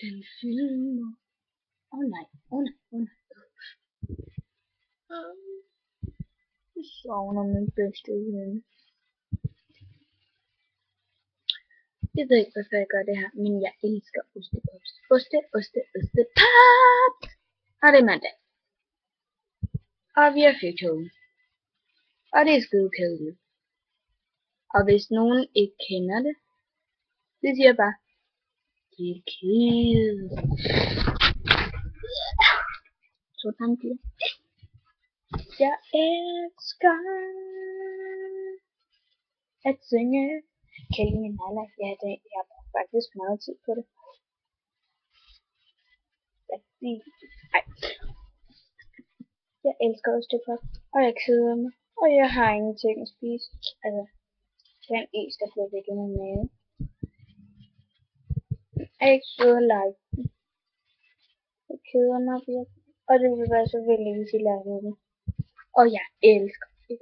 Den filmer. Nej, nej. Jeg savner min bedste ven. Jeg ved ikke, hvorfor jeg gør det her, men jeg elsker ostepops. Ostepops! Og det er mandag. Og vi har fyrtågen. Og det er skide kedeligt. Og hvis nogen ikke kender det, så siger jeg bare, det er kedeligt. Sådan bliver. Jeg elsker at synge. Kælde min Nala. Ja, jeg har faktisk meget tid på det. Ej. Jeg elsker ostepop, og jeg keder mig, og jeg har ingenting at spise. Altså, den is, der bliver væk i min mave. Jeg er ikke sød og like. Jeg keder mig virkelig, og det vil være så vildt, hvis I laver det. Og jeg elsker det.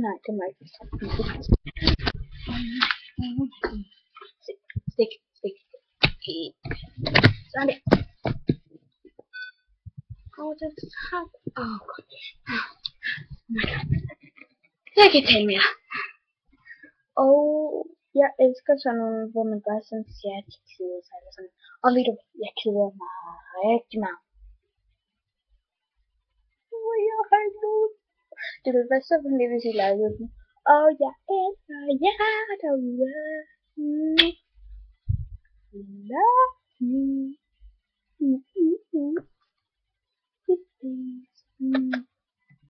Nej, det må jeg ikke. Stik. Sådan der. Og det er godt. Jeg kan tale mere. Og jeg elsker sådan nogle, hvor man bare sådan siger, at de keder sig eller sådan. Og ved du, jeg keder mig rigtig meget. Jeg har ikke noget. Det ville være så vildt, hvis I lavede den. Og jeg elsker jer derude. Love you.